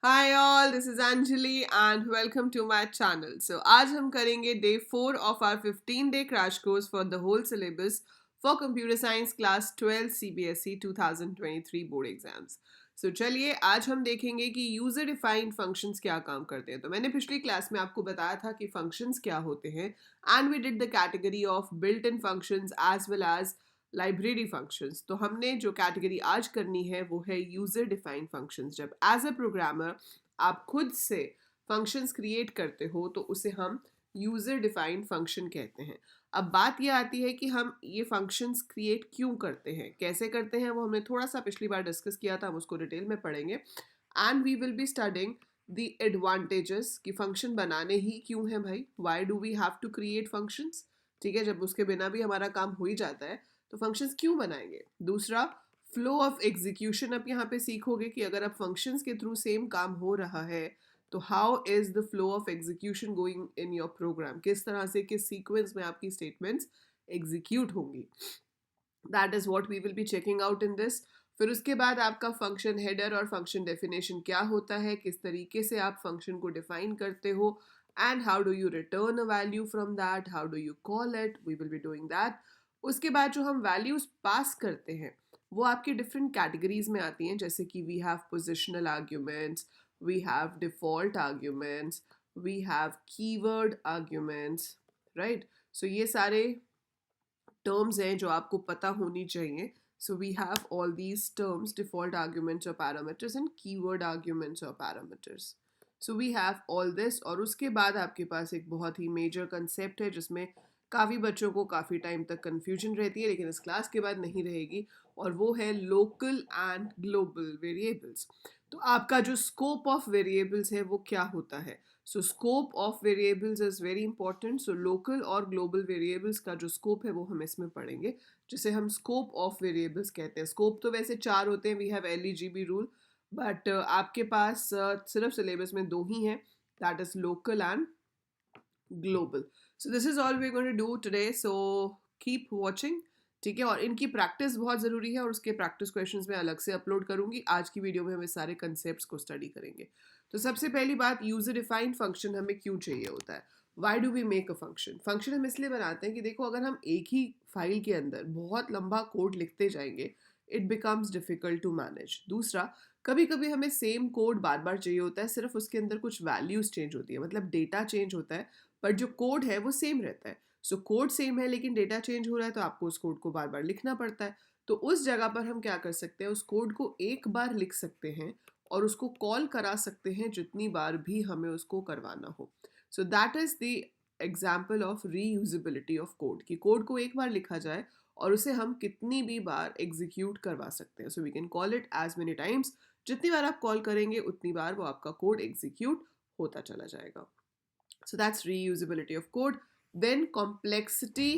Hi all, this is Anjali and welcome to my channel. So आज हम करेंगे day 4 of our 15-day crash course for the whole syllabus for Computer Science Class 12 CBSE 2023 board exams. So चलिए आज हम देखेंगे कि user defined functions क्या काम करते हैं. तो मैंने पिछली क्लास में आपको बताया था कि फंक्शंस क्या होते हैं and we did the category of built in functions as well as library functions. तो हमने जो कैटेगरी आज करनी है वो है यूजर डिफाइंड फंक्शंस. जब एज अ प्रोग्रामर आप खुद से फंक्शंस क्रिएट करते हो तो उसे हम यूजर डिफाइंड फंक्शन कहते हैं. अब बात यह आती है कि हम ये फंक्शंस क्रिएट क्यों करते हैं, कैसे करते हैं, वो हमने थोड़ा सा पिछली बार डिस्कस किया था, हम उसको डिटेल में पढ़ेंगे. And we will be studying the advantages कि फंक्शन बनाने ही क्यों है भाई, why do we have to create functions. ठीक है, जब उसके बिना भी हमारा काम हो ही जाता है तो फंक्शंस क्यों बनाएंगे. दूसरा, फ्लो ऑफ एग्जीक्यूशन. अब यहाँ पे सीखोगे कि अगर अब फंक्शंस के थ्रू सेम काम हो रहा है तो how is the flow of execution going in your program, किस तरह से किस सीक्वेंस में आपकी स्टेटमेंट्स एग्जीक्यूट होंगी. That is what we will be checking out in this. फिर उसके बाद आपका फंक्शन हेडर और फंक्शन डेफिनेशन क्या होता है, किस तरीके से आप फंक्शन को डिफाइन करते हो, and how do you return a value from that, how do you call it, we will be doing that. उसके बाद जो हम वैल्यूज पास करते हैं वो आपकी डिफरेंट कैटेगरीज में आती हैं, जैसे कि we have positional arguments, we have default arguments, we have keyword arguments, right? So ये सारे terms हैं जो आपको पता होनी चाहिए. So we have all these terms, default arguments or parameters and keyword arguments or parameters. So we have all this. और उसके बाद आपके पास एक बहुत ही मेजर कंसेप्ट है जिसमें काफ़ी बच्चों को काफ़ी टाइम तक कन्फ्यूजन रहती है, लेकिन इस क्लास के बाद नहीं रहेगी, और वो है लोकल एंड ग्लोबल वेरिएबल्स. तो आपका जो स्कोप ऑफ वेरिएबल्स है वो क्या होता है. So scope of variables is very important. So local और ग्लोबल वेरिएबल्स का जो स्कोप है वो हम इसमें पढ़ेंगे, जिसे हम स्कोप ऑफ वेरिएबल्स कहते हैं. स्कोप तो वैसे 4 होते हैं, we have LEGB rule, but आपके पास सिर्फ सिलेबस में 2 ही हैं, that is local and global. So this is all we going to do today, so keep watching. ठीक है, और इनकी प्रैक्टिस बहुत ज़रूरी है और उसके प्रैक्टिस क्वेश्चंस मैं अलग से अपलोड करूंगी. आज की वीडियो में हम इस सारे कंसेप्ट्स को स्टडी करेंगे. तो सबसे पहली बात, यूजर डिफाइंड फंक्शन हमें क्यों चाहिए होता है. Why do we make a function. Function हम इसलिए बनाते हैं कि देखो, अगर हम एक ही फाइल के अंदर बहुत लंबा कोड लिखते जाएंगे it becomes difficult to manage. दूसरा, कभी कभी हमें सेम कोड बार बार चाहिए होता है, सिर्फ उसके अंदर कुछ वैल्यूज चेंज होती है, मतलब डेटा चेंज होता है, पर जो कोड है वो सेम रहता है. सो कोड सेम है लेकिन डेटा चेंज हो रहा है तो आपको उस कोड को बार बार लिखना पड़ता है. तो उस जगह पर हम क्या कर सकते हैं, उस कोड को एक बार लिख सकते हैं और उसको कॉल करा सकते हैं जितनी बार भी हमें उसको करवाना हो. So that is the example of reusability of code, कि कोड को एक बार लिखा जाए और उसे हम कितनी भी बार एग्जीक्यूट करवा सकते हैं. So we can call it as many times. जितनी बार आप कॉल करेंगे उतनी बार वो आपका कोड एग्जीक्यूट होता चला जाएगा. So that's reusability of code. Then complexity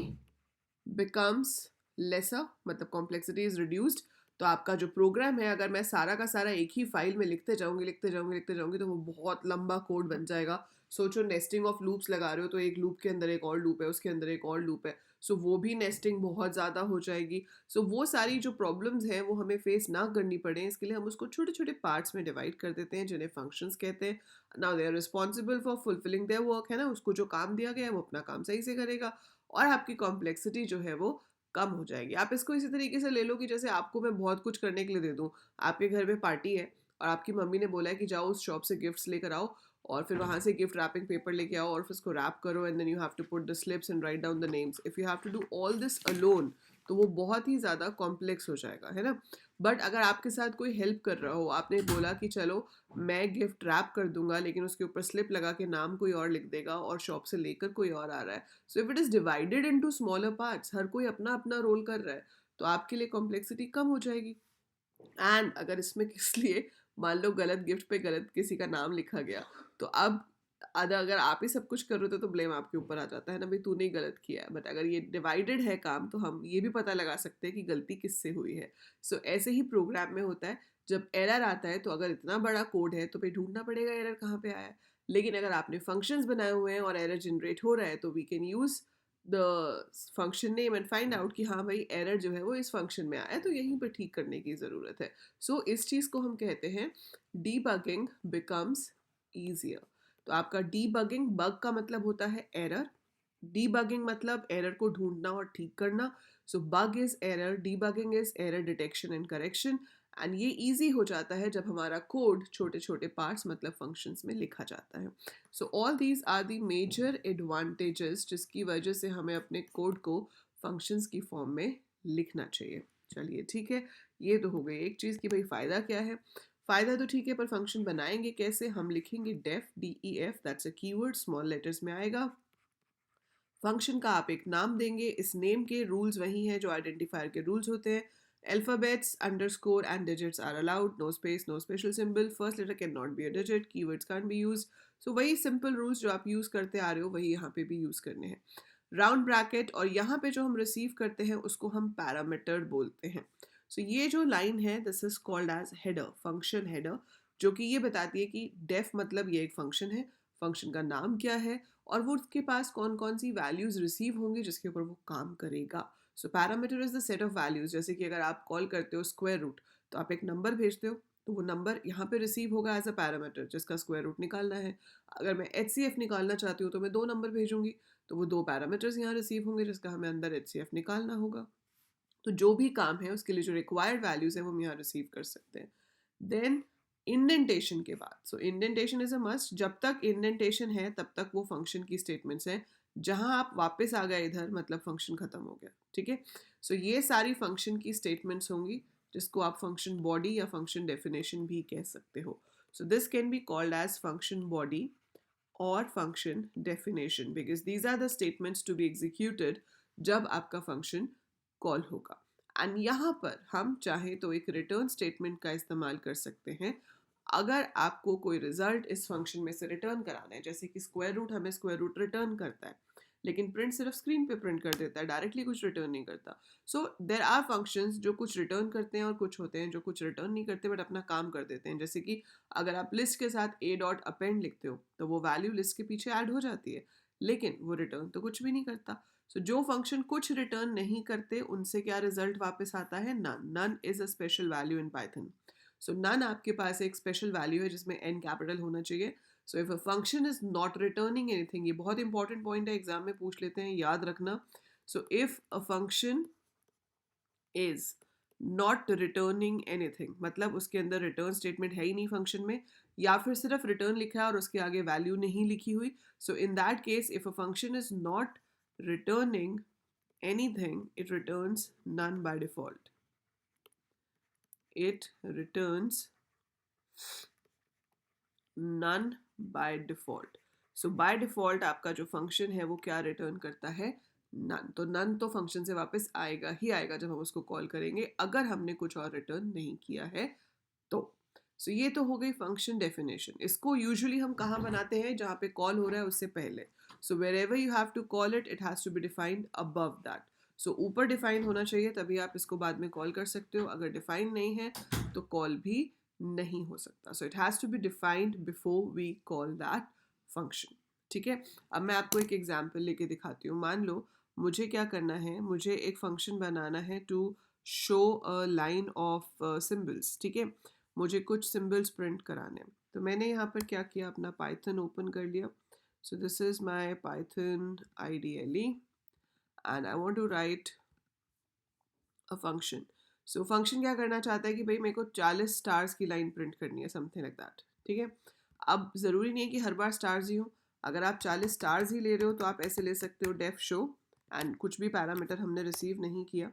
becomes lesser, मतलब complexity is reduced. तो आपका जो प्रोग्राम है, अगर मैं सारा का सारा एक ही फाइल में लिखते जाऊंगी तो वो बहुत लंबा कोड बन जाएगा. सोचो, नेस्टिंग ऑफ लूप्स लगा रहे हो तो एक लूप के अंदर एक और लूप है, उसके अंदर एक और लूप है, सो वो भी नेस्टिंग बहुत ज़्यादा हो जाएगी. सो वो सारी जो प्रॉब्लम्स हैं वो हमें फेस ना करनी पड़े, इसके लिए हम उसको छोटे छोटे पार्ट्स में डिवाइड कर देते हैं जिन्हें फंक्शंस कहते हैं. Now they are responsible for fulfilling their work, है ना, उसको जो काम दिया गया है वो अपना काम सही से करेगा और आपकी कॉम्प्लेक्सिटी जो है वो कम हो जाएगी. आप इसको इसी तरीके से ले लो कि जैसे आपको मैं बहुत कुछ करने के लिए दे दूँ. आपके घर में पार्टी है और आपकी मम्मी ने बोला है कि जाओ उस शॉप से गिफ्ट्स लेकर आओ और फिर वहाँ से गिफ्ट रैपिंग पेपर लेके आओ और फिर उसको रैप करो and then you have to put the slips and write down the names. If you have to do all this alone तो वो बहुत ही ज़्यादा कॉम्प्लेक्स हो जाएगा, है ना. बट अगर आपके साथ कोई हेल्प कर रहा हो, आपने बोला कि चलो मैं गिफ्ट रैप कर दूंगा लेकिन उसके ऊपर स्लिप लगा के नाम कोई और लिख देगा और शॉप से लेकर कोई और आ रहा है. So if it is divided into smaller parts, हर कोई अपना अपना रोल कर रहा है, तो आपके लिए कॉम्प्लेक्सिटी कम हो जाएगी. एंड अगर इसमें किस लिए मान लो गलत गिफ्ट पे गलत किसी का नाम लिखा गया, तो अब अगर आप ही सब कुछ कर रहे हो तो ब्लेम आपके ऊपर आ जाता है ना, भाई तूने ही गलत किया है. बट अगर ये डिवाइडेड है काम तो हम ये भी पता लगा सकते हैं कि गलती किससे हुई है. सो ऐसे ही प्रोग्राम में होता है, जब एरर आता है तो अगर इतना बड़ा कोड है तो भाई ढूंढना पड़ेगा एरर कहाँ पे आया है. लेकिन अगर आपने फंक्शंस बनाए हुए हैं और एरर जनरेट हो रहा है तो we can use the function name and find out कि हाँ भाई एरर जो है वो इस फंक्शन में आया है, तो यहीं पर ठीक करने की ज़रूरत है. सो इस चीज़ को हम कहते हैं डीबगिंग बिकम्स ईजियर. तो आपका डीबगिंग, बग का मतलब होता है एरर, डीबगिंग मतलब एरर को ढूंढना और ठीक करना. So bug is error, debugging is error detection and correction. And ये इजी हो जाता है जब हमारा कोड छोटे छोटे पार्ट्स मतलब फंक्शंस में लिखा जाता है. So all these are the major advantages जिसकी वजह से हमें अपने कोड को फंक्शंस की फॉर्म में लिखना चाहिए. चलिए ठीक है, ये तो हो गई एक चीज़ कि भाई फ़ायदा क्या है. फ़ायदा तो ठीक है, पर फंक्शन बनाएंगे कैसे. हम लिखेंगे def, DEF, that's a keyword, small letters में आएगा. फंक्शन का आप एक नाम देंगे, इस नेम के रूल्स वही हैं जो आइडेंटिफायर के रूल्स होते हैं. Alphabets, underscore and digits are allowed, no space, no special symbol, first letter can not be a digit, keywords can be use. So वही सिंपल रूल्स जो आप यूज़ करते आ रहे हो वही यहाँ पे भी यूज़ करने हैं. राउंड ब्रैकेट, और यहाँ पे जो हम रिसीव करते हैं उसको हम पैरामीटर बोलते हैं. सो ये जो लाइन है this is called as header, function header, जो कि ये बताती है कि डेफ मतलब ये एक फंक्शन है, फंक्शन का नाम क्या है और वो उसके पास कौन कौन सी वैल्यूज़ रिसीव होंगी जिसके ऊपर वो काम करेगा. सो parameter is the set of values. जैसे कि अगर आप कॉल करते हो स्क्वायर रूट, तो आप एक नंबर भेजते हो, तो वो नंबर यहाँ पे रिसीव होगा एज अ पैरामीटर जिसका स्क्वायर रूट निकालना है. अगर मैं HCF निकालना चाहती हूँ तो मैं 2 नंबर भेजूंगी, तो वो 2 पैरामीटर्स यहाँ रिसीव होंगे जिसका हमें अंदर HCF निकालना होगा. तो जो भी काम है उसके लिए जो रिक्वायर्ड वैल्यूज़ है वो हम यहाँ रिसीव कर सकते हैं. देन इंडेंटेशन के बाद, सो इंडेंटेशन इज अ मस्ट. जब तक इंडेंटेशन है तब तक वो फंक्शन की स्टेटमेंट्स हैं. जहां आप वापस आ गए इधर मतलब फंक्शन खत्म हो गया. ठीक है, सो ये सारी फंक्शन की स्टेटमेंट्स होंगी जिसको आप फंक्शन बॉडी या फंक्शन डेफिनेशन भी कह सकते हो. So this can be called as function body और function definition because these are the statements to be executed जब आपका फंक्शन कॉल होगा. एंड यहाँ पर हम चाहें तो एक रिटर्न स्टेटमेंट का इस्तेमाल कर सकते हैं अगर आपको कोई रिजल्ट इस फंक्शन में से रिटर्न कराना है. जैसे कि स्क्वायर रूट हमें स्क्वायर रूट रिटर्न करता है, लेकिन प्रिंट सिर्फ स्क्रीन पे प्रिंट कर देता है, डायरेक्टली कुछ रिटर्न नहीं करता. सो देर आर फंक्शंस जो कुछ रिटर्न करते हैं और कुछ होते हैं जो कुछ रिटर्न नहीं करते बट अपना काम कर देते हैं. जैसे कि अगर आप लिस्ट के साथ a डॉट अपेंड लिखते हो तो वो वैल्यू लिस्ट के पीछे ऐड हो जाती है, लेकिन वो रिटर्न तो कुछ भी नहीं करता. सो जो फंक्शन कुछ रिटर्न नहीं करते उनसे क्या रिजल्ट वापस आता है, none. None is a special value in Python. So none आपके पास एक स्पेशल वैल्यू है जिसमें n कैपिटल होना चाहिए. So if a function is not returning anything, ये बहुत इंपॉर्टेंट पॉइंट है, एग्जाम में पूछ लेते हैं, याद रखना. So if a function is not returning anything मतलब उसके अंदर रिटर्न स्टेटमेंट है ही नहीं फंक्शन में, या फिर सिर्फ रिटर्न लिखा है और उसके आगे वैल्यू नहीं लिखी हुई. So in that case if a function is not returning anything, it returns none by default. It returns none by default. So by default आपका जो फंक्शन है वो क्या रिटर्न करता है, नन. तो नन तो फंक्शन से वापस आएगा ही आएगा जब हम उसको कॉल करेंगे, अगर हमने कुछ और रिटर्न नहीं किया है तो. सो ये तो हो गई फंक्शन डेफिनेशन. इसको यूजुअली हम कहाँ बनाते हैं, जहाँ पे कॉल हो रहा है उससे पहले. So wherever you have to call it, it has to be defined above that. So ऊपर डिफाइन होना चाहिए तभी आप इसको बाद में कॉल कर सकते हो. अगर डिफाइन नहीं है तो कॉल भी नहीं हो सकता. So it has to be defined before we call that function. ठीक है, अब मैं आपको एक एग्जाम्पल लेके दिखाती हूँ. मान लो मुझे क्या करना है, मुझे एक फंक्शन बनाना है to show a line of symbols. ठीक है, मुझे कुछ सिम्बल्स प्रिंट कराने हैं. तो मैंने यहाँ पर क्या किया, अपना पाइथन ओपन कर लिया. So this is my Python IDLE and I want to write a function. So function क्या करना चाहता है कि भाई मेरे को 40 स्टार्स की लाइन प्रिंट करनी है, समथिंग लाइक दैट. ठीक है, अब ज़रूरी नहीं है कि हर बार स्टार्स ही हो. अगर आप 40 स्टार्स ही ले रहे हो तो आप ऐसे ले सकते हो डेफ शो एंड कुछ भी पैरामीटर हमने रिसीव नहीं किया.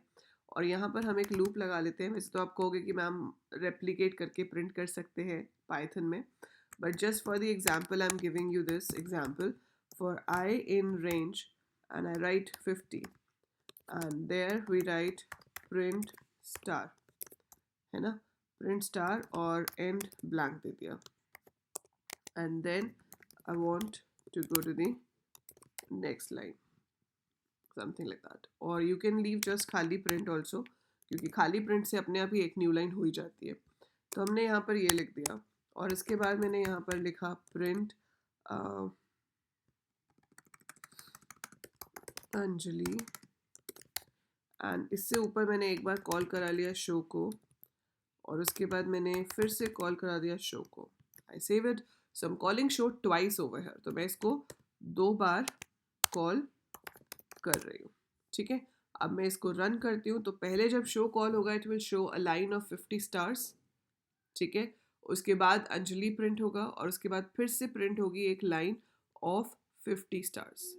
और यहाँ पर हम एक लूप लगा लेते हैं. वैसे तो आप कहोगे कि मैम रेप्लिकेट करके प्रिंट कर सकते हैं पाइथन में, but just for the example I am giving you this example. For I in range and I write 50 and there we write print star, है ना, print star और end blank दे दिया. And then I want to go to the next line, something like that. or you can leave just खाली print also, क्योंकि खाली print से अपने आप ही एक न्यू लाइन हो ही जाती है. तो हमने यहाँ पर ये लिख दिया और इसके बाद मैंने यहाँ पर लिखा print अंजलि, एंड इससे ऊपर मैंने एक बार कॉल करा लिया शो को, और उसके बाद मैंने फिर से कॉल करा दिया शो को. I save it. So I am calling show twice over here. तो मैं इसको 2 बार कॉल कर रही हूँ. ठीक है, अब मैं इसको रन करती हूँ. तो पहले जब शो कॉल होगा it will show a line of 50 stars. ठीक है, उसके बाद अंजलि प्रिंट होगा, और उसके बाद फिर से प्रिंट होगी एक लाइन ऑफ 50 स्टार्स.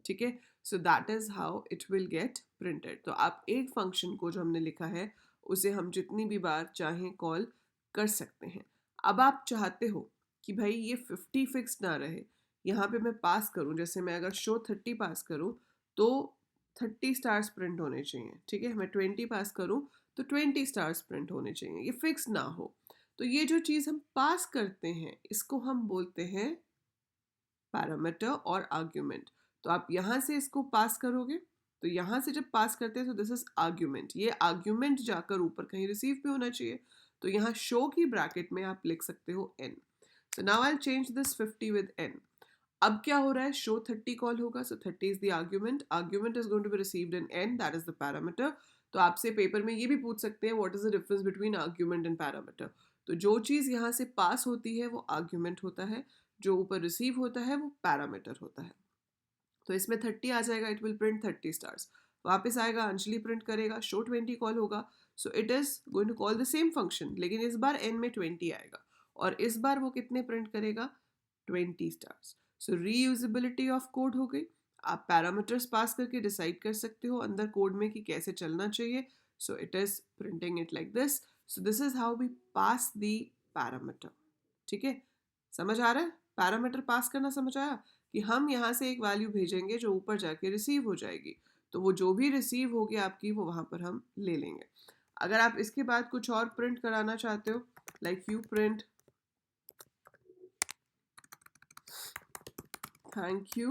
ठीक है, so that is how it will get printed. तो आप एक फंक्शन को जो हमने लिखा है उसे हम जितनी भी बार चाहें कॉल कर सकते हैं. अब आप चाहते हो कि भाई ये 50 फिक्स ना रहे, यहाँ पे मैं पास करूँ, जैसे मैं अगर शो 30 पास करूँ तो 30 स्टार्स प्रिंट होने चाहिए. ठीक है, मैं 20 पास करूँ तो 20 स्टार्स प्रिंट होने चाहिए, ये फिक्स ना हो. तो ये जो चीज़ हम पास करते हैं इसको हम बोलते हैं पैरामीटर और आर्ग्यूमेंट. तो आप यहाँ से इसको पास करोगे, तो यहाँ से जब पास करते हैं तो दिस इज आर्ग्यूमेंट. ये आर्ग्यूमेंट जाकर ऊपर कहीं रिसीव पे होना चाहिए. तो यहाँ शो की ब्रैकेट में आप लिख सकते हो n. So now I change this 50 with n. अब क्या हो रहा है, शो 30 कॉल होगा, so 30 is the argument. Argument is going to be received in n, that is the parameter. तो आपसे पेपर में ये भी पूछ सकते हैं what is the difference between argument and parameter. तो जो चीज़ यहाँ से पास होती है वो आर्ग्यूमेंट होता है, जो ऊपर रिसीव होता है वो पैरामीटर होता है. तो इसमें 30 आ जाएगा, इट विल प्रिंट 30 स्टार्स. वापस आएगा, अंजलि प्रिंट करेगा, शो 20 कॉल होगा. So it is going to call the same function, लेकिन इस बार n में 20 आएगा, और इस बार वो कितने प्रिंट करेगा, 20 stars. So reusability of code हो गई. आप पैरामीटर्स पास करके डिसाइड कर सकते हो अंदर कोड में कि कैसे चलना चाहिए. So it is printing it like this. So this is how we pass the parameter. ठीक है, समझ आ रहा है, पैरामीटर पास करना समझ आया कि हम यहाँ से एक वैल्यू भेजेंगे जो ऊपर जाके रिसीव हो जाएगी. तो वो जो भी रिसीव होगी आपकी वो वहाँ पर हम ले लेंगे. अगर आप इसके बाद कुछ और प्रिंट कराना चाहते हो, like you print thank you,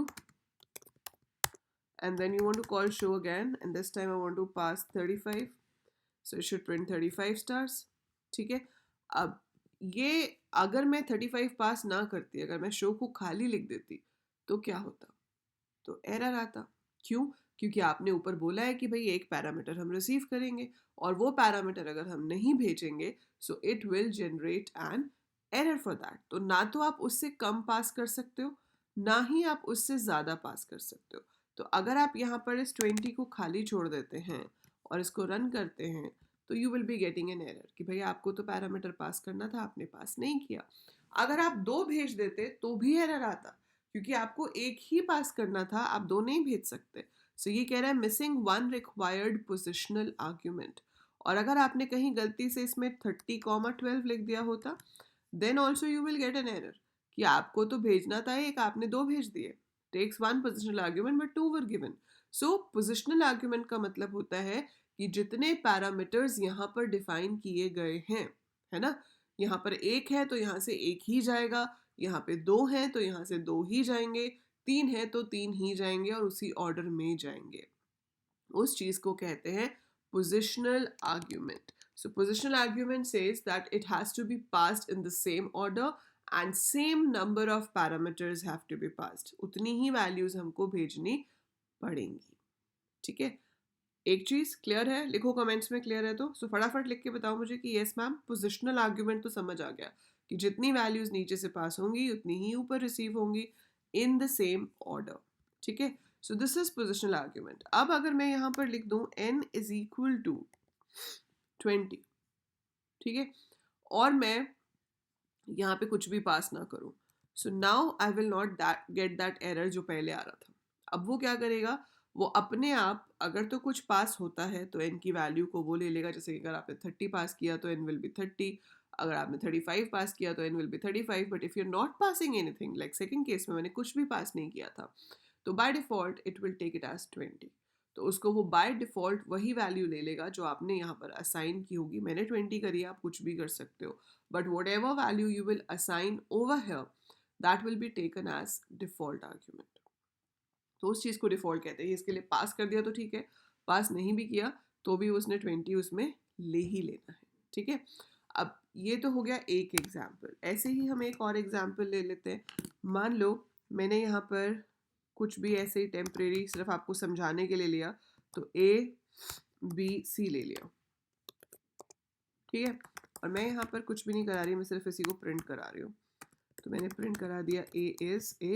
and then you want to call show again, and this time I want to pass 35, so it should print 35 stars. ठीक है, अब ये अगर मैं 35 पास ना करती, अगर मैं शो को खाली लिख देती तो क्या होता, तो एरर आता. क्यों, क्योंकि आपने ऊपर बोला है कि भाई एक पैरामीटर हम रिसीव करेंगे, और वो पैरामीटर अगर हम नहीं भेजेंगे so it will generate an error for that. तो ना तो आप उससे कम पास कर सकते हो, ना ही आप उससे ज़्यादा पास कर सकते हो. तो अगर आप यहाँ पर इस 20 को खाली छोड़ देते हैं और इसको रन करते हैं तो you will be getting an error कि भाई आपको तो पैरामीटर पास करना था, आपने पास नहीं किया. अगर आप 2 भेज देते तो भी एरर आता, क्योंकि आपको एक ही पास करना था, आप 2 नहीं भेज सकते. सो ये कह रहा है मिसिंग 1 रिक्वायर्ड पोजिशनल आर्ग्यूमेंट. और अगर आपने कहीं गलती से इसमें 30,12 लिख दिया होता then also you will get an error कि आपको तो भेजना था एक, आपने 2 भेज दिए. Takes 1 positional argument but 2 were given. So positional argument का मतलब होता है कि जितने पैरामीटर्स यहाँ पर डिफाइन किए गए हैं, है ना, यहाँ पर एक है तो यहाँ से एक ही जाएगा, यहाँ पे 2 हैं तो यहाँ से 2 ही जाएंगे, 3 है तो 3 ही जाएंगे, और उसी ऑर्डर में जाएंगे. उस चीज़ को कहते हैं positional argument. So positional argument says that it has to be passed in the same order and same number of parameters have to be passed. उतनी ही values हमको भेजनी पड़ेंगी. ठीक है, एक चीज़ क्लियर है, लिखो कमेंट्स में क्लियर है तो. सो फटाफट लिख के बताओ मुझे कि यस मैम पोजिशनल आर्ग्यूमेंट तो समझ आ गया कि जितनी वैल्यूज नीचे से पास होंगी उतनी ही ऊपर रिसीव होंगी इन द सेम ऑर्डर. ठीक है, सो दिस इज पोजिशनल आर्ग्यूमेंट. अब अगर मैं यहाँ पर लिख दूँ n इज इक्वल टू 20, ठीक है, और मैं यहाँ पे कुछ भी पास ना करूँ, so now I will not get that error जो पहले आ रहा था. अब वो क्या करेगा, वो अपने आप अगर तो कुछ पास होता है तो n की वैल्यू को वो ले लेगा. जैसे कि अगर आपने 30 पास किया तो n विल बी 30, अगर आपने 35 पास किया तो n will be 35. But if you are not passing anything, like second case में मैंने कुछ भी पास नहीं किया था, तो by default it will take it as 20. तो उसको वो बाय डिफ़ॉल्ट वही वैल्यू ले लेगा जो आपने यहाँ पर असाइन की होगी. मैंने 20 करी, आप कुछ भी कर सकते हो, but whatever value you will assign over here that will be taken as default argument. तो उस चीज़ को डिफ़ॉल्ट कहते हैं. इसके लिए पास कर दिया तो ठीक है, पास नहीं भी किया तो भी उसने 20 उसमें ले ही लेना है. ठीक है, अब ये तो हो गया एक एग्जाम्पल. ऐसे ही हम एक और एग्जाम्पल ले लेते हैं. मान लो मैंने यहाँ पर कुछ भी ऐसे ही टेम्परेरी सिर्फ आपको समझाने के लिए लिया, तो ABC ले लिया, ठीक है। और मैं यहाँ पर कुछ भी नहीं करा रही, मैं सिर्फ इसी को प्रिंट करा रही हूँ। तो मैंने प्रिंट करा दिया A is A,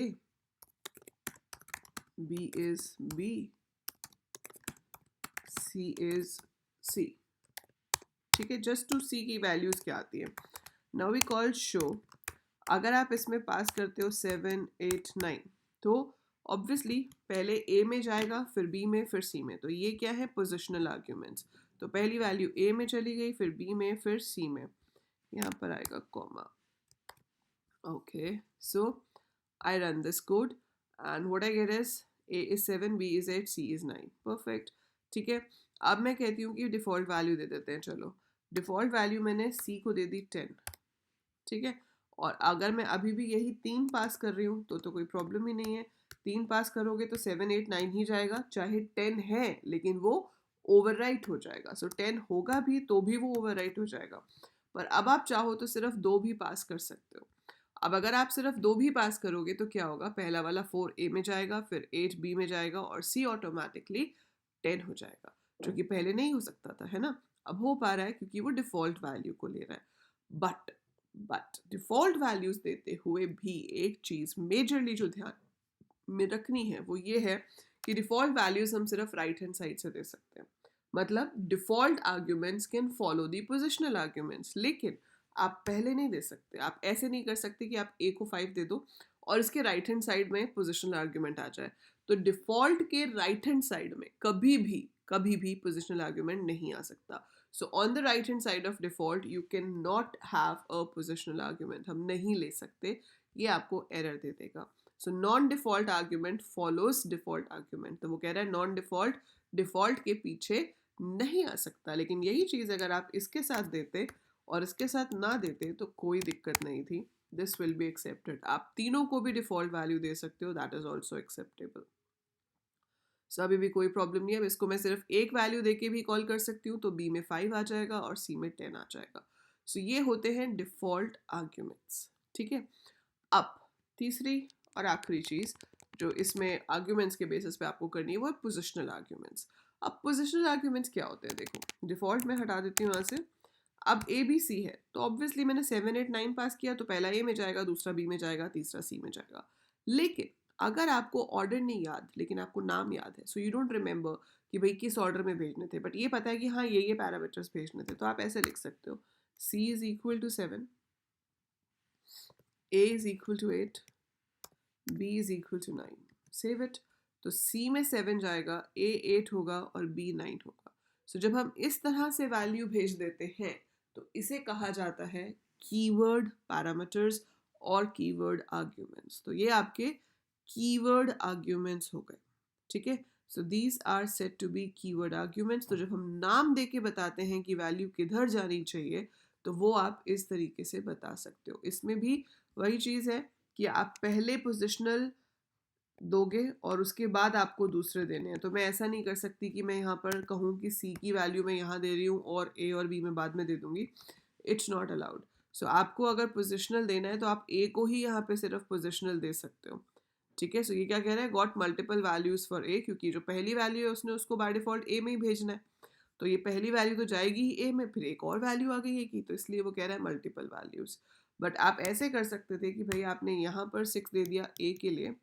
B is B, C is C, ठीक है। जस्ट टू सी की वैल्यूज क्या आती है। Now we call show. अगर आप इसमें पास करते हो 7, 8, 9, तो ऑब्वियसली पहले A में जाएगा, फिर B में, फिर C में। तो ये क्या है, पोजिशनल आर्ग्यूमेंट्स। तो पहली वैल्यू A में चली गई, फिर B में, फिर C में, यहाँ पर आएगा comma. Okay, so I run this code and what I get is A is 7, B is 8, C is 9, perfect, ठीक है। अब मैं कहती हूँ कि डिफ़ॉल्ट वैल्यू दे देते हैं। चलो, डिफ़ॉल्ट वैल्यू मैंने C को दे दी 10, ठीक है। और अगर मैं अभी भी यही 3 पास कर रही हूँ तो कोई प्रॉब्लम ही नहीं है। 3 पास करोगे तो 7, 8, 9 ही जाएगा, चाहे 10 है लेकिन वो ओवरराइट हो जाएगा। सो 10 होगा भी तो भी वो ओवरराइट हो जाएगा। पर अब आप चाहो तो सिर्फ 2 भी पास कर सकते हो। अब अगर आप सिर्फ 2 भी पास करोगे तो क्या होगा, पहला वाला 4 A में जाएगा, फिर 8 B में जाएगा और C ऑटोमेटिकली 10 हो जाएगा, जो कि पहले नहीं हो सकता था, है ना। अब हो पा रहा है क्योंकि वो डिफ़ॉल्ट वैल्यू को ले रहा है। बट डिफ़ॉल्ट वैल्यूज़ देते हुए भी एक चीज़ मेजरली जो ध्यान में रखनी है वो ये है कि डिफ़ॉल्ट वैल्यूज़ हम सिर्फ राइट हैंड साइड से दे सकते हैं। मतलब default arguments can follow the positional arguments, लेकिन आप पहले नहीं दे सकते। आप ऐसे नहीं कर सकते कि आप A को 5 दे दो और इसके राइट हैंड साइड में पोजिशनल आर्ग्यूमेंट आ जाए। तो डिफ़ॉल्ट के राइट हैंड साइड में कभी भी पोजिशनल आर्ग्यूमेंट नहीं आ सकता। So on the right hand side of default you cannot have a positional argument, हम नहीं ले सकते, ये आपको एरर दे देगा। So non default argument follows default argument, तो वो कह रहा है non default डिफॉल्ट के पीछे नहीं आ सकता। लेकिन यही चीज़ अगर आप इसके साथ देते और इसके साथ ना देते तो कोई दिक्कत नहीं थी, दिस विल बी एक्सेप्टेड। आप तीनों को भी डिफॉल्ट वैल्यू दे सकते हो, दैट इज ऑल्सो एक्सेप्टेबल। सो अभी भी कोई प्रॉब्लम नहीं है। अब इसको मैं सिर्फ एक वैल्यू देके भी कॉल कर सकती हूँ, तो B में 5 आ जाएगा और C में 10 आ जाएगा। सो ये होते हैं डिफ़ॉल्ट आर्ग्यूमेंट्स, ठीक है। अब तीसरी और आखिरी चीज़ जो इसमें आर्ग्यूमेंट्स के बेसिस पे आपको करनी है वो है पोजिशनल आर्ग्यूमेंट्स। अब पोजिशनल आर्ग्यूमेंट्स क्या होते हैं, देखो डिफ़ॉल्ट में हटा देती हूँ यहाँ से। अब ABC है तो ऑब्वियसली मैंने 7, 8, 9 पास किया, तो पहला A में जाएगा, दूसरा B में जाएगा, तीसरा C में जाएगा। लेकिन अगर आपको ऑर्डर नहीं याद लेकिन आपको नाम याद है, सो यू डोंट रिमेंबर कि भाई किस ऑर्डर में भेजने थे, बट ये पता है कि हाँ ये पैरामीटर्स भेजने थे, तो आप ऐसे लिख सकते हो C is equal to 7, A is equal to 8, B is equal to 9, save it. तो C में 7 जाएगा, A 8 होगा और B 9 होगा। सो जब हम इस तरह से वैल्यू भेज देते हैं तो इसे कहा जाता है कीवर्ड पैरामीटर्स और कीवर्ड आर्ग्यूमेंट्स। तो ये आपके कीवर्ड आर्ग्यूमेंट्स हो गए, ठीक है। So these are set to be keyword arguments. तो जब हम नाम दे के बताते हैं कि वैल्यू किधर जानी चाहिए तो वो आप इस तरीके से बता सकते हो। इसमें भी वही चीज़ है कि आप पहले पोजिशनल दोगे और उसके बाद आपको दूसरे देने हैं। तो मैं ऐसा नहीं कर सकती कि मैं यहाँ पर कहूँ कि C की वैल्यू मैं यहाँ दे रही हूँ और A और B में बाद में दे दूँगी, इट्स नॉट अलाउड। सो आपको अगर पोजिशनल देना है तो आप A को ही यहाँ पे सिर्फ पोजिशनल दे सकते हो, ठीक है। सो ये क्या कह रहा है, got multiple values for A, क्योंकि जो पहली वैल्यू है उसने उसको बाय डिफ़ॉल्ट A में ही भेजना है, तो ये पहली वैल्यू तो जाएगी ही A में, फिर एक और वैल्यू आ गई है की, तो इसलिए वो कह रहा है मल्टीपल वैल्यूज़। बट आप ऐसे कर सकते थे कि भाई आपने यहाँ पर 6 दे दिया A के लिए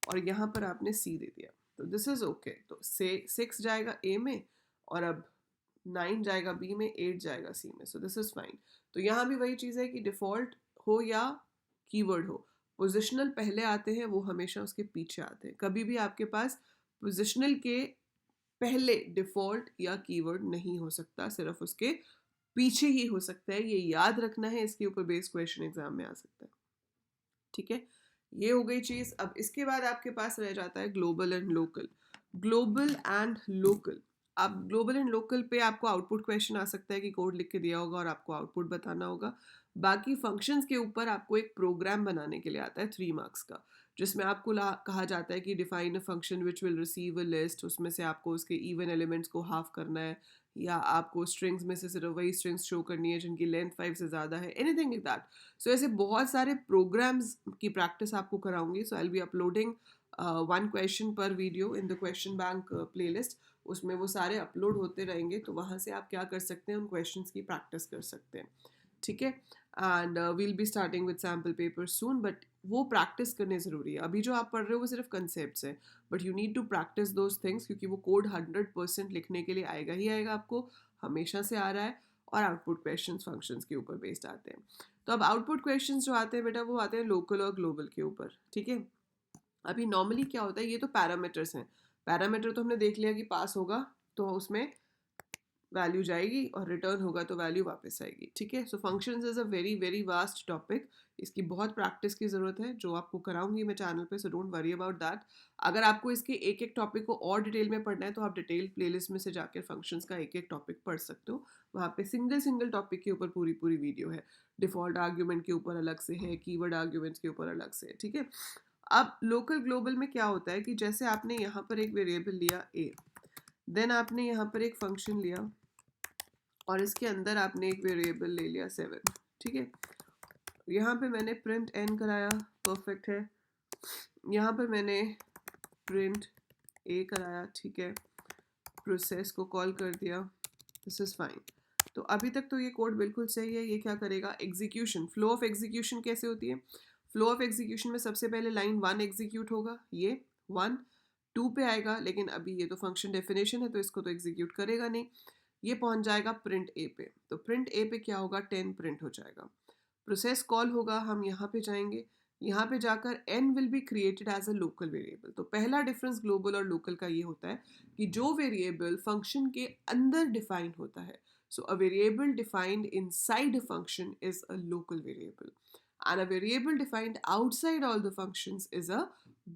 और यहाँ पर आपने C दे दिया, तो दिस इज़ ओके। तो से 6 जाएगा A में और अब 9 जाएगा B में, 8 जाएगा C में, सो दिस इज़ फाइन। तो यहाँ भी वही चीज़ है कि डिफ़ॉल्ट हो या कीवर्ड हो, पोजिशनल पहले आते हैं, वो हमेशा उसके पीछे आते हैं। कभी भी आपके पास पोजिशनल के पहले डिफ़ॉल्ट या कीवर्ड नहीं हो सकता, सिर्फ उसके पीछे ही हो सकता है। ये याद रखना है, इसके ऊपर बेस्ड क्वेश्चन एग्जाम में आ सकता है, ठीक है। ये हो गई चीज़। अब इसके बाद आपके पास रह जाता है global and local. Global and local, अब ग्लोबल एंड लोकल पे आपको आउटपुट क्वेश्चन आ सकता है कि कोड लिख के दिया होगा और आपको आउटपुट बताना होगा। बाकी फंक्शंस के ऊपर आपको एक प्रोग्राम बनाने के लिए आता है 3 मार्क्स का, जिसमें आपको कहा जाता है कि define a function which will receive a list. उसमें से आपको उसके इवन एलिमेंट्स को हाफ करना है, या आपको स्ट्रिंग्स में से सिर्फ वही स्ट्रिंग्स शो करनी है जिनकी लेंथ 5 से ज़्यादा है, एनीथिंग लाइक दैट। सो ऐसे बहुत सारे प्रोग्राम्स की प्रैक्टिस आपको कराऊंगी। So I will be uploading 1 question पर video in the question bank playlist, उसमें वो सारे अपलोड होते रहेंगे, तो वहाँ से आप क्या कर सकते हैं, उन क्वेश्चंस की प्रैक्टिस कर सकते हैं, ठीक है। And we'll be starting with sample paper soon, but वो प्रैक्टिस करने ज़रूरी है। अभी जो आप पढ़ रहे हो वो सिर्फ कंसेप्ट है, but you need to practice those things, क्योंकि वो कोड 100% लिखने के लिए आएगा ही आएगा आपको, हमेशा से आ रहा है, और आउटपुट क्वेश्चंस फंक्शंस के ऊपर बेस्ड आते हैं। तो अब आउटपुट क्वेश्चंस जो आते हैं बेटा, वो आते हैं लोकल और ग्लोबल के ऊपर, ठीक है। अभी नॉर्मली क्या होता है, ये तो पैरामीटर्स हैं, पैरामीटर तो हमने देख लिया कि पास होगा तो उसमें वैल्यू जाएगी, और रिटर्न होगा तो वैल्यू वापस आएगी, ठीक है। So functions is a very very vast topic, इसकी बहुत प्रैक्टिस की ज़रूरत है, जो आपको कराऊंगी मैं चैनल पे, so don't worry about that. अगर आपको इसके एक एक टॉपिक को और डिटेल में पढ़ना है तो आप डिटेल प्लेलिस्ट में से जाकर फंक्शंस का एक एक टॉपिक पढ़ सकते हो, वहाँ पे सिंगल सिंगल टॉपिक के ऊपर पूरी पूरी वीडियो है, डिफ़ॉल्ट आर्ग्यूमेंट के ऊपर अलग से है, कीवर्ड आर्ग्यूमेंट्स के ऊपर अलग से है, ठीक है। अब लोकल ग्लोबल में क्या होता है कि जैसे आपने यहाँ पर एक वेरिएबल लिया a, देन आपने यहाँ पर एक फंक्शन लिया, और इसके अंदर आपने एक वेरिएबल ले लिया 7, ठीक है। यहाँ पे मैंने प्रिंट n कराया, परफेक्ट है। यहाँ पे मैंने प्रिंट a कराया, ठीक है। प्रोसेस को कॉल कर दिया, दिस इज़ फाइन। तो अभी तक तो ये कोड बिल्कुल सही है। ये क्या करेगा, एग्जीक्यूशन, फ्लो ऑफ एग्जीक्यूशन कैसे होती है, फ्लो ऑफ एग्जीक्यूशन में सबसे पहले लाइन 1 एग्जीक्यूट होगा, ये 1 2 पे आएगा, लेकिन अभी ये तो फंक्शन डेफिनेशन है तो इसको तो एग्जीक्यूट करेगा नहीं, ये पहुंच जाएगा प्रिंट ए पे, तो प्रिंट ए पे क्या होगा, 10 प्रिंट हो जाएगा। प्रोसेस कॉल होगा, हम यहाँ पे जाएंगे, यहाँ पे जाकर n will be created as a local variable. तो पहला डिफरेंस ग्लोबल और लोकल का ये होता है कि जो वेरिएबल फंक्शन के अंदर डिफाइन होता है, so a variable defined inside a function is a local variable, and a variable defined outside all the functions is a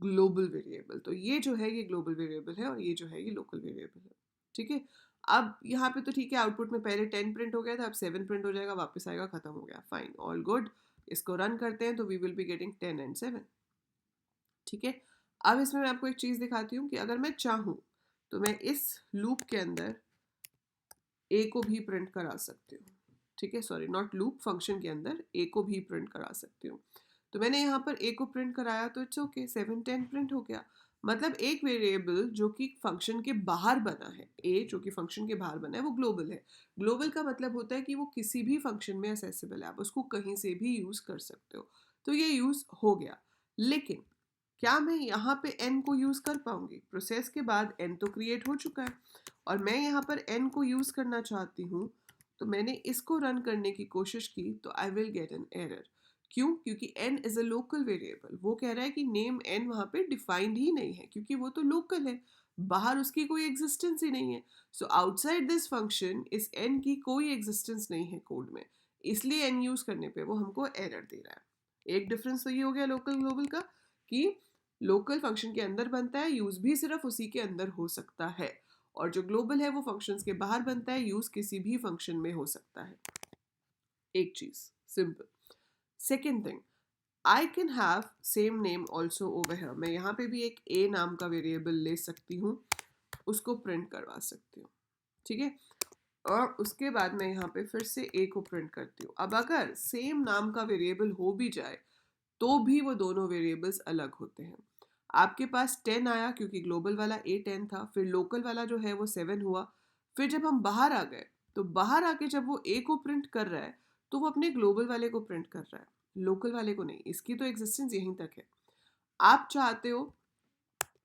global variable. तो ये जो है ये ग्लोबल वेरिएबल है, और ये जो है ये लोकल वेरिएबल है, ठीक है। अब यहाँ पे तो ठीक है, आउटपुट में पहले 10 प्रिंट हो गया था, अब 7 प्रिंट हो जाएगा, वापस आएगा, खत्म हो गया, फाइन, ऑल गुड। इसको रन करते हैं तो we will be getting 10 and 7, ठीक है। अब इसमें मैं आपको एक चीज़ दिखाती हूँ कि अगर मैं चाहूँ तो मैं इस लूप के अंदर ए को भी प्रिंट करा सकती हूँ, ठीक है। सॉरी, नॉट लूप, फंक्शन के अंदर ए को भी प्रिंट करा सकती हूँ। तो मैंने यहाँ पर ए को प्रिंट कराया तो इट्स ओके, 7 10 प्रिंट हो गया। मतलब एक वेरिएबल जो कि फंक्शन के बाहर बना है, ए जो कि फंक्शन के बाहर बना है, वो ग्लोबल है। ग्लोबल का मतलब होता है कि वो किसी भी फंक्शन में असेसिबल है, आप उसको कहीं से भी यूज़ कर सकते हो। तो ये यूज़ हो गया, लेकिन क्या मैं यहाँ पे n को यूज़ कर पाऊंगी, प्रोसेस के बाद n तो क्रिएट हो चुका है, और मैं यहाँ पर n को यूज़ करना चाहती हूँ, तो मैंने इसको रन करने की कोशिश की तो I will get an error. क्यों, क्योंकि n is a local variable, वो कह रहा है कि नेम n वहाँ पे डिफाइंड ही नहीं है, क्योंकि वो तो लोकल है, बाहर उसकी कोई एग्जिस्टेंस ही नहीं है। सो आउटसाइड दिस फंक्शन इस n की कोई एग्जिस्टेंस नहीं है कोड में, इसलिए n यूज़ करने पे वो हमको एरर दे रहा है। एक डिफरेंस तो ये हो गया लोकल ग्लोबल का, कि लोकल फंक्शन के अंदर बनता है, यूज़ भी सिर्फ उसी के अंदर हो सकता है, और जो ग्लोबल है वो फंक्शंस के बाहर बनता है, यूज़ किसी भी फंक्शन में हो सकता है। एक चीज़ simple. Second thing, I can have same name also over here, मैं यहाँ पे भी एक ए नाम का वेरिएबल ले सकती हूँ, उसको प्रिंट करवा सकती हूँ, ठीक है। और उसके बाद मैं यहाँ पे फिर से ए को प्रिंट करती हूँ। अब अगर सेम नाम का वेरिएबल हो भी जाए तो भी वो दोनों वेरिएबल्स अलग होते हैं। आपके पास 10 आया क्योंकि ग्लोबल वाला ए 10 था, फिर लोकल वाला जो है वो 7 हुआ, फिर जब हम बाहर आ गए तो बाहर आके जब वो ए को प्रिंट कर रहा है तो वो अपने ग्लोबल वाले को प्रिंट कर रहा है, लोकल वाले को नहीं, इसकी तो एग्जिस्टेंस यहीं तक है। आप चाहते हो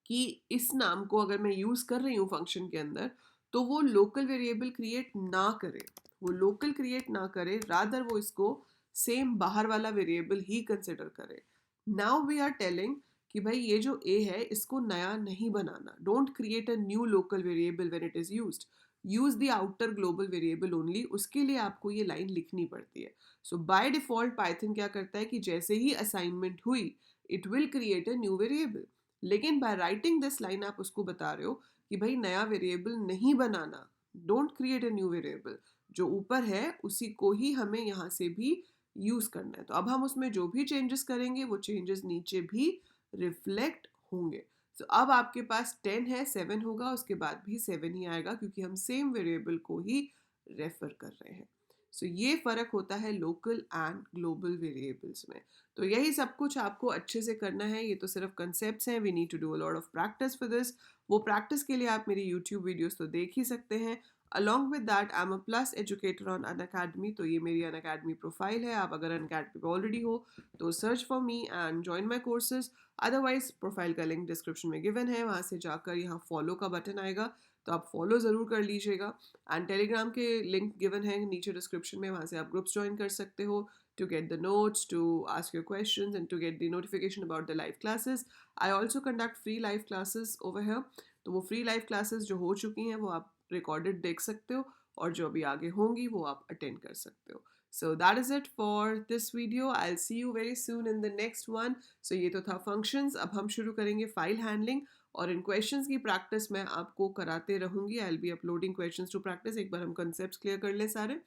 कि इस नाम को अगर मैं यूज़ कर रही हूँ फंक्शन के अंदर तो वो लोकल वेरिएबल क्रिएट ना करे, वो लोकल क्रिएट ना करे, रादर वो इसको सेम बाहर वाला वेरिएबल ही कंसिडर करे। नाउ वी आर टेलिंग कि भाई ये जो ए है इसको नया नहीं बनाना, don't create a new local variable when it is used, use the outer global variable only, उसके लिए आपको ये लाइन लिखनी पड़ती है। सो बाय डिफॉल्ट पाइथन क्या करता है कि जैसे ही असाइनमेंट हुई it will create a new variable, लेकिन बाय राइटिंग दिस लाइन आप उसको बता रहे हो कि भाई नया वेरिएबल नहीं बनाना, don't create a new variable, जो ऊपर है उसी को ही हमें यहाँ से भी यूज़ करना है। तो अब हम उसमें जो भी चेंजेस करेंगे वो चेंजेस नीचे भी रिफ्लेक्ट होंगे। तो अब आपके पास 10 है, 7 होगा, उसके बाद भी 7 ही आएगा क्योंकि हम सेम वेरिएबल को ही रेफर कर रहे हैं। सो ये फ़र्क होता है लोकल एंड ग्लोबल वेरिएबल्स में। तो यही सब कुछ आपको अच्छे से करना है, ये तो सिर्फ कंसेप्ट्स हैं, we need to do a lot of practice for this. वो प्रैक्टिस के लिए आप मेरी यूट्यूब वीडियोस तो देख ही सकते हैं। Along with that I am a plus educator on Unacademy, तो ये मेरी अनअकैडमी प्रोफाइल है। आप अगर अनअकैडमी पे ऑलरेडी हो तो search for me and join my courses. Otherwise profile का लिंक डिस्क्रिप्शन में गिवन है, वहाँ से जाकर यहाँ फॉलो का बटन आएगा, तो आप फॉलो ज़रूर कर लीजिएगा। एंड टेलीग्राम के लिंक गिवन है नीचे डिस्क्रिप्शन में, वहाँ से आप ग्रुप्स ज्वाइन कर सकते हो to get the notes, to ask your questions, and to get the notification about the live classes. I also conduct free live classes over here. तो वो free live classes जो हो चुकी हैं वो आप recorded देख सकते हो, और जो अभी आगे होंगी वो आप attend कर सकते हो. So that is it for this video. I'll see you very soon in the next one. So ये तो था functions. अब हम शुरू करेंगे file handling, और इन questions की practice मैं आपको कराते रहूँगी. I'll be uploading questions to practice. एक बार हम concepts clear कर लें सारे,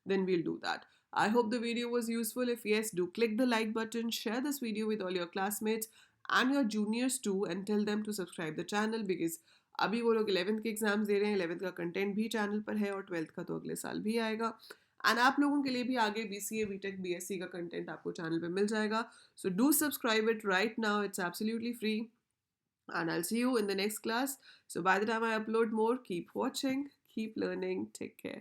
then we'll do that. I hope the video was useful. If yes, do click the like button, share this video with all your classmates and your juniors too, and tell them to subscribe the channel, because अभी वो लोग 11th के exams दे रहे हैं, 11th का content भी channel पर है और 12th का तो अगले साल भी आएगा। एंड आप लोगों के लिए भी आगे BCA BTech BSc का कंटेंट आपको चैनल पे मिल जाएगा। So do subscribe it right now, it's absolutely free, and I'll see you in the next class. So by the time I upload more, keep watching, keep learning, take care.